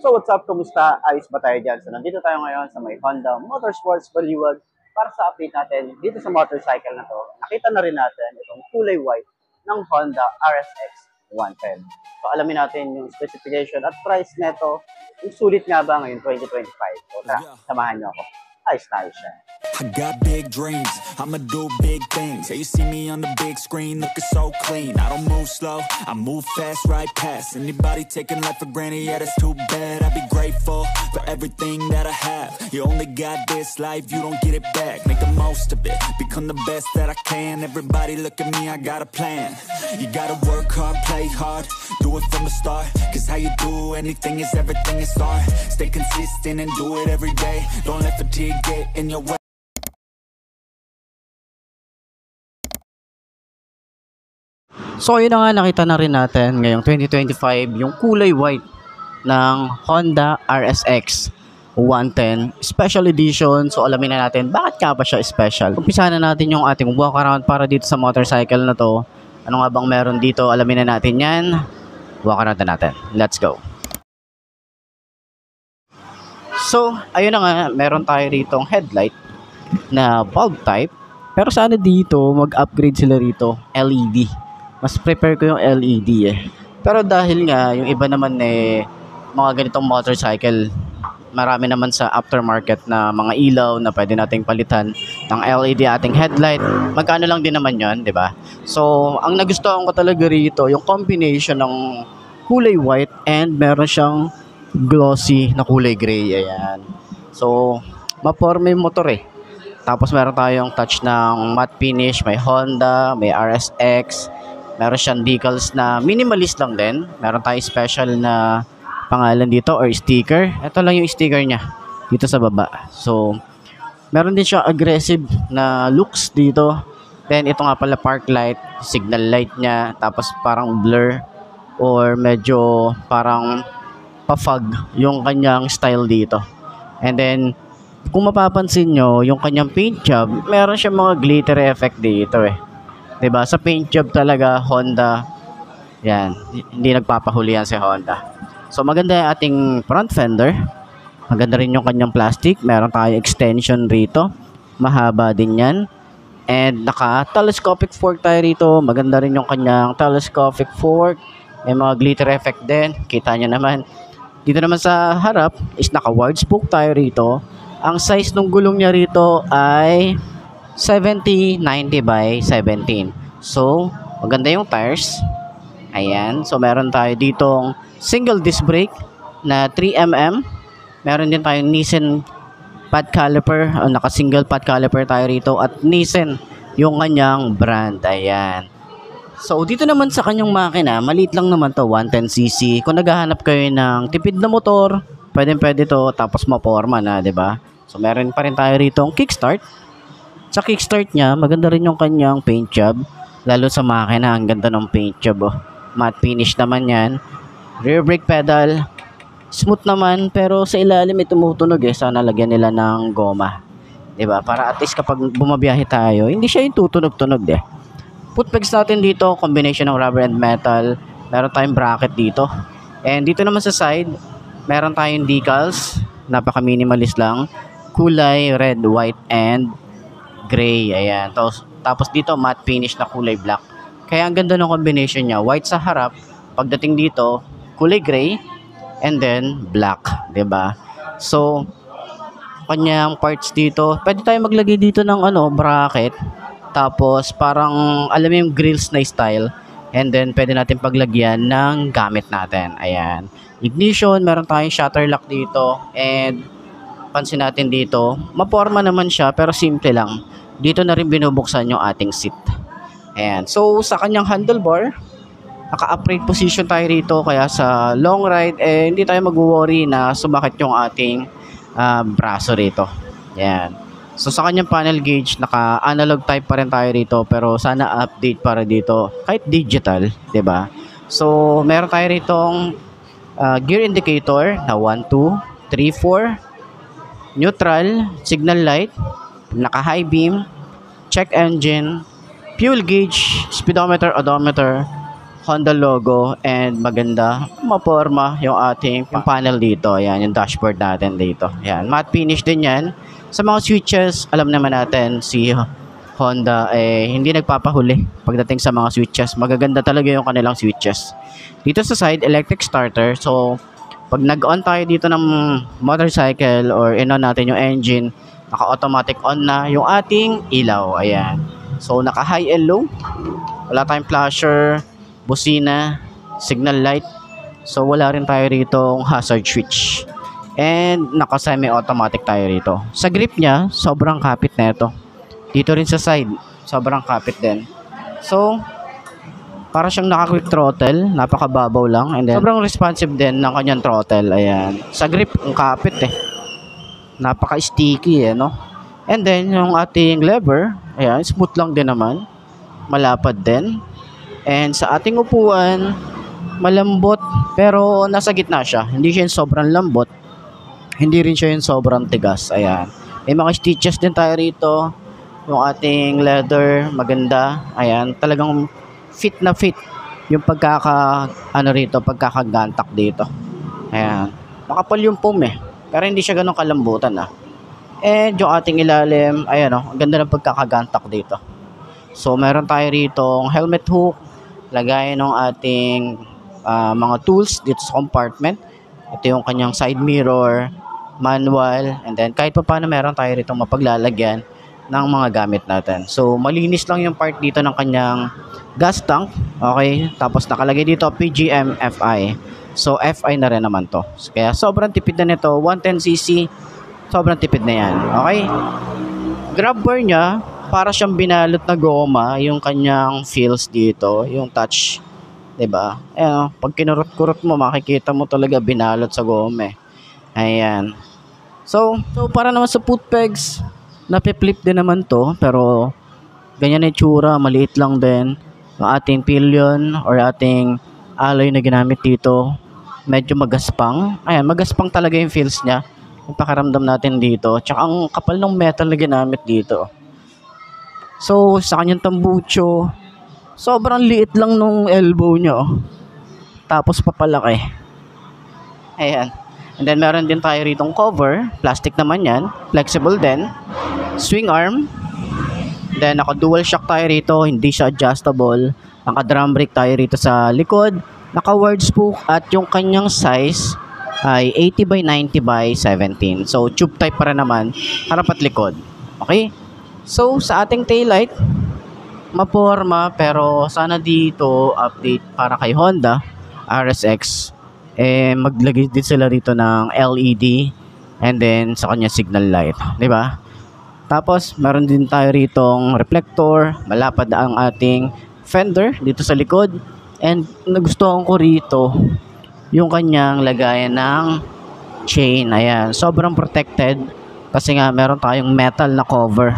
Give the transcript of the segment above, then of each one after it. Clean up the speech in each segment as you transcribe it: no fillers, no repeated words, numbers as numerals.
So what's up, kumusta? Ayos ba tayo dyan? So nandito tayo ngayon sa may Honda Motorsports Baliwag para sa update natin dito sa motorcycle na to. Nakita na rin natin itong kulay white ng Honda RSX 110. So alamin natin yung specification at price neto. Yung sulit nga ba ngayon 2025? So samahan nyo ako. Ayos tayo siya. I got big dreams, I'ma do big things. Yeah, you see me on the big screen looking so clean. I don't move slow, I move fast, right past anybody taking life for granted, yeah, that's too bad. I'd be grateful for everything that I have. You only got this life, you don't get it back. Make the most of it, become the best that I can. Everybody look at me, I got a plan. You gotta work hard, play hard, do it from the start. Cause how you do anything is everything, it's art. Stay consistent and do it every day. Don't let fatigue get in your way. So yun na nga, nakita na rin natin ngayong 2025 yung kulay white ng Honda RSX 110 Special Edition. So alamin na natin bakit nga ba siya special. Umpisahan na natin yung ating walk around para dito sa motorcycle na to. Ano nga bang meron dito? Alamin na natin yan. Walk around na natin. Let's go. So ayun na nga, meron tayo rito headlight na bulb type. Pero sana dito mag-upgrade sila rito LED. Mas prepare ko yung LED eh. Pero dahil nga yung iba naman mga ganitong motorcycle, marami naman sa aftermarket na mga ilaw na pwede nating palitan ng LED ating headlight. Magkano lang din naman yon, 'di ba? So, ang nagustuhan ko talaga rito yung combination ng kulay white and meron siyang glossy na kulay gray. Ayan. So, maporma yung motor eh. Tapos meron tayong touch ng matte finish, may Honda, may RSX. Meron siyang decals na minimalist lang din. Meron tayong special na pangalan dito or sticker. Ito lang yung sticker niya dito sa baba. So, meron din siya aggressive na looks dito. Then, ito nga pala park light, signal light niya. Tapos parang blur or medyo parang pa-fog yung kanyang style dito. And then, kung mapapansin nyo, yung kanyang paint job, meron siya mga glitter effect dito eh. Diba? Sa paint job talaga, Honda, yan, hindi nagpapahuli yan si Honda. So, maganda yung ating front fender. Maganda rin yung kanyang plastic. Meron tayo extension rito. Mahaba din yan. And naka-telescopic fork tayo rito. Maganda rin yung kanyang telescopic fork. May mga glitter effect din. Kita nyo naman. Dito naman sa harap is naka-wide spoke tayo rito. Ang size ng gulong niya rito ay 70-90 by 17. So, maganda yung tires. Ayan. So, meron tayo ditong single disc brake na 3mm. Meron din tayong Nissan pad caliper. Naka-single pad caliper tayo rito. At Nissan yung kanyang brand. Ayan. So, dito naman sa kanyang makina, maliit lang naman to, 110cc. Kung naghahanap kayo ng tipid na motor, pwede to. Tapos maporma na, 'di ba? So, meron pa rin tayo rito ang kickstart. Sa kickstart niya, maganda rin yung kanyang paint job. Lalo sa makina, ang ganda ng paint job. Oh. Matte finish naman yan. Rear brake pedal. Smooth naman, pero sa ilalim may tumutunog eh. Sana lagyan nila ng goma. 'Di ba? Para at least kapag bumabiyahe tayo, hindi siya yung tutunog-tunog eh. Footpegs natin dito, combination ng rubber and metal. Meron tayong bracket dito. And dito naman sa side, meron tayong decals. Napaka-minimalist lang. Kulay red, white, and gray. Ayan. Tapos dito matte finish na kulay black. Kaya ang ganda ng combination niya. White sa harap, pagdating dito kulay gray and then black, 'di ba? So kanyang parts dito, pwede tayong maglagay dito ng bracket. Tapos parang alam mo yung grills na style. And then pwede natin paglagyan ng gamit natin. Ayan. Ignition, meron tayong shutter lock dito and pansin natin dito, maporma naman siya pero simple lang. Dito na rin binubuksan yung ating seat. Ayan. So, sa kanyang handlebar, naka-upright position tayo rito. Kaya sa long ride, hindi tayo mag-worry na sumakit yung ating braso rito. Ayan. So, sa kanyang panel gauge, naka-analog type pa rin tayo rito. Pero sana update para dito. Kahit digital, 'di ba? So, meron tayo ritong gear indicator na 1, 2, 3, 4. Neutral, signal light, naka-high beam, check engine, fuel gauge, speedometer, odometer, Honda logo and maganda, maporma yung ating yung panel dito. Ayan, yung dashboard natin dito. Ayan, matte finish din yan. Sa mga switches, alam naman natin si Honda hindi nagpapahuli pagdating sa mga switches. Magaganda talaga yung kanilang switches. Dito sa side, electric starter. So, pag nag-on tayo dito ng motorcycle or in-on natin yung engine, naka-automatic on na yung ating ilaw. Ayan. So, naka-high and low. Wala tayong flasher, busina, signal light. So, wala rin tayo rito hazard switch. And, naka-semi-automatic tayo rito. Sa grip niya, sobrang kapit na ito. Dito rin sa side, sobrang kapit din. So, para siyang naka-quick throttle, napakababaw lang. And then, sobrang responsive din ng kanyang throttle. Ayan. Sa grip, ang kapit Napaka-sticky no? And then, yung ating lever, ayan, smooth lang din naman. Malapad din. And sa ating upuan, malambot, pero nasa gitna siya. Hindi siya yung sobrang lambot. Hindi rin siya yung sobrang tigas. Ayan. May mga stitches din tayo rito. Yung ating leather, maganda. Ayan, talagang fit na fit yung pagkakagantak dito. Ayan. Makapal yung foam pero hindi siya ganun kalambutan And yung ating ilalim, ayan ang ganda ng pagkakagantak dito. So meron tayo rito helmet hook, lagayan ng ating mga tools dito sa compartment. Ito yung kanyang side mirror, manual, and then kahit pa paano meron tayo rito mapaglalagyan ng mga gamit natin. So malinis lang yung part dito ng kanyang gas tank. Okay, tapos nakalagay dito PGM FI. So FI na rin naman to. Kaya sobrang tipid na nito, 110cc. Sobrang tipid na yan. Okay? Grab bar niya, para siyang binalot na goma, yung kanyang feels dito, yung touch. 'Di ba? Ayan, pag kinurot-kurot mo, makikita mo talaga binalot sa goma. Ayan. So para naman sa foot pegs, nape-flip din naman to, pero ganyan na itsura, maliit lang din. Yung ating pillion or ating alloy na ginamit dito, medyo magaspang. Ayan, magaspang talaga yung feels niya. Yung pakaramdam natin dito. Tsaka ang kapal ng metal na ginamit dito. So, sa kanyang tambucho, sobrang liit lang nung elbow niya. Tapos papalaki. Ayan. And then meron din tayo ritong cover. Plastic naman yan. Flexible din. Swing arm. Then naka-dual shock tayo rito. Hindi siya adjustable. Naka-drum brake tayo rito sa likod. Naka-word spook. At yung kanyang size ay 80 by 90 by 17. So tube type para naman. Harap at likod. Okay? So sa ating taillight, maporma, pero sana dito update para kay Honda RSX, maglagay din sila rito ng LED and then sa kanya signal light, di ba? Tapos meron din tayo ritong reflector, malapad ang ating fender dito sa likod, and nagustuhan ko rito yung kanyang lagayan ng chain. Ayan, sobrang protected kasi nga meron tayong metal na cover,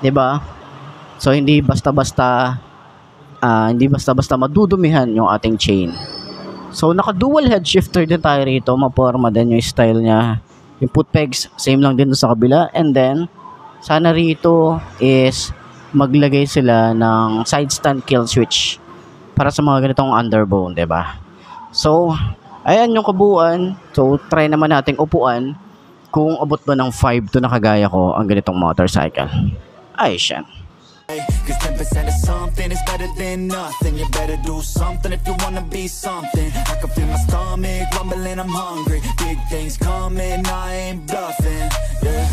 di ba? So hindi basta-basta madudumihan yung ating chain. So naka dual head shifter din tayo rito, maporma din yung style niya. Yung foot pegs same lang din sa kabila, and then sana rito is maglagay sila ng side stand kill switch para sa mga ganitong underbone, 'di ba? So ayan yung kabuuan. So try naman nating upuan kung abot ba ng 5 to na kagaya ko ang ganitong motorcycle. Ay, siyan. Cause 10% of something is better than nothing. You better do something if you wanna be something. I can feel my stomach rumbling, I'm hungry. Big things coming, I ain't bluffing. Yeah.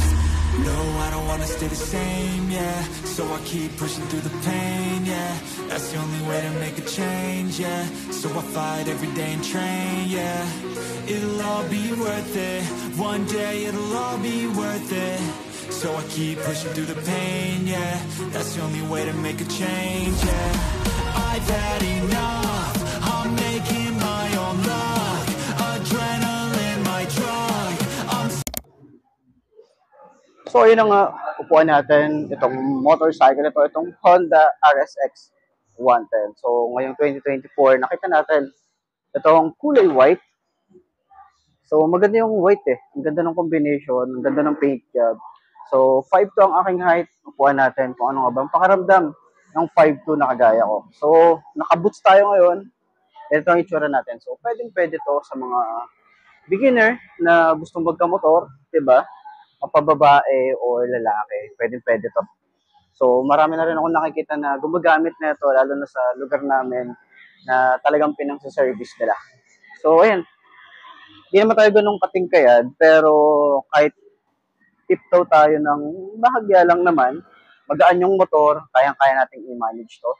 No, I don't wanna stay the same, yeah. So I keep pushing through the pain, yeah. That's the only way to make a change, yeah. So I fight every day and train, yeah. It'll all be worth it. One day it'll all be worth it. So I keep pushing through the pain, yeah. That's the only way to make a change, yeah. I've had enough, I'm making my own luck. Adrenaline, my drug. So yun ang upuan natin, itong motorcycle ito, itong Honda RSX 110. So ngayong 2024, nakita natin itong kulay white. So maganda yung white ang ganda ng combination, ang ganda ng paint job. So 5'2" ang aking height, upuan natin kung ano nga bang pakaramdam ng 5.2 na kagaya ko. So, naka-boots tayo ngayon. Ito ang itsura natin. So, pwede to sa mga beginner na gustong magkamotor, 'di ba? Mapababae o lalaki, pwede to. So, marami na rin ako nakikita na gumagamit na ito, lalo na sa lugar namin na talagang pinang-service nila. So, ayan. Hindi naman tayo ganun katingkayad, pero kahit tiptoe tayo ng bahagya lang naman, magaan yung motor, kayang-kaya nating i-manage to.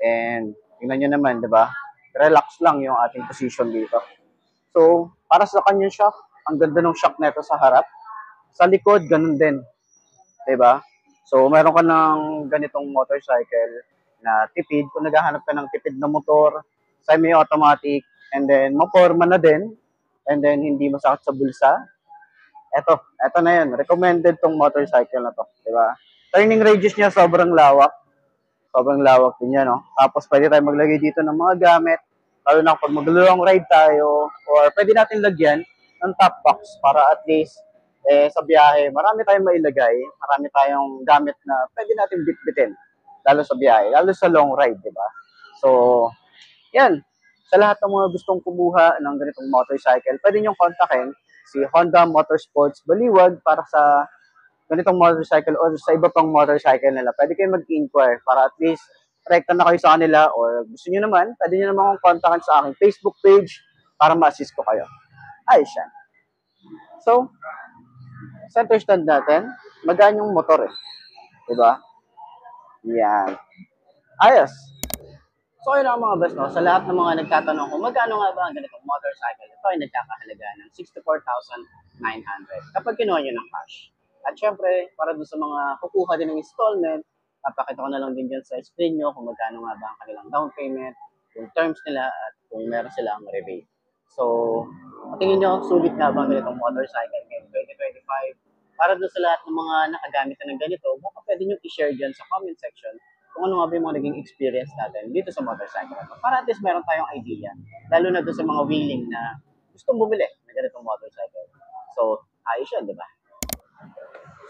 And, tingnan nyo naman, di ba? Relax lang yung ating position dito. So, para sa kanya shock, ang ganda ng shock nito sa harap. Sa likod, ganun din. Diba? So, meron ka ng ganitong motorcycle na tipid. Kung naghahanap ka ng tipid na motor, semi-automatic, and then maporma na din, and then hindi masakit sa bulsa. Eto na yun. Recommended tong motorcycle na to. Diba? Turning radius niya sobrang lawak. Sobrang lawak din yan, no? Tapos pwede tayo maglagay dito ng mga gamit. Lalo na pag mag-long ride tayo, or pwede natin lagyan ng top box para at least sa biyahe, marami tayong mailagay, marami tayong gamit na pwede natin bitbitin, lalo sa biyahe, lalo sa long ride, di ba? So, yan. Sa lahat ng mga gustong kumuha ng ganitong motorcycle, pwede nyo kontakin si Honda Motorsports Baliwag para sa ganitong motorcycle o sa iba pang motorcycle nila. Pwede kayo mag-inquire para at least rekta na kayo sa kanila, or gusto nyo naman, pwede nyo naman akong kontakin sa aking Facebook page para ma-assist ko kayo. Ayos yan. So, center stand natin, magaan yung motor eh. Diba? Yan. Ayos. So, yun lang mga best, no? Sa lahat ng mga nagtatanong kung magkano nga ba ang ganitong motorcycle, ito ay nagkakahalaga ng 64,900 kapag kinuha nyo ng cash. At syempre, para doon sa mga kukuha din ng installment, papakita ko na lang din dyan sa screen nyo kung magkano nga ba ang kanilang down payment, yung terms nila, at kung meron silang rebate. So, tingin nyo, sulit nga ba ang ganitong motorcycle ngayong 2025? Para doon sa lahat ng mga nakagamit na ng ganito, baka pwede nyo i-share dyan sa comment section kung ano nga ba yung mga naging experience natin dito sa motorcycle. Para at least meron tayong idea, lalo na doon sa mga willing na gustong bumili ng ganitong motorcycle. So, ayos yun, di ba?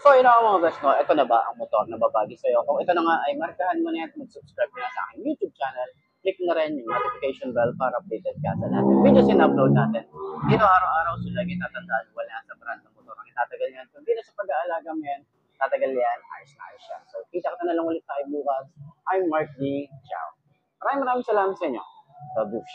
So, yun ang mga best, no? Ito na ba ang motor na babagi sa'yo? Kung ito na nga ay markahan mo na yan, mag-subscribe na sa aking YouTube channel, click na rin yung notification bell para updated ka sa lahat ng videos na upload natin. Dito araw-araw, so lagi tatandaan, wala sa brand ng motor ang itatagal yan. Kung di na sa pag-aalaga mo yan, tatagal yan, ayos na ayos siya. So, kita ka na lang ulit tayo bukas. I'm Mark D. Ciao. Maraming salamat sa inyo. Babush.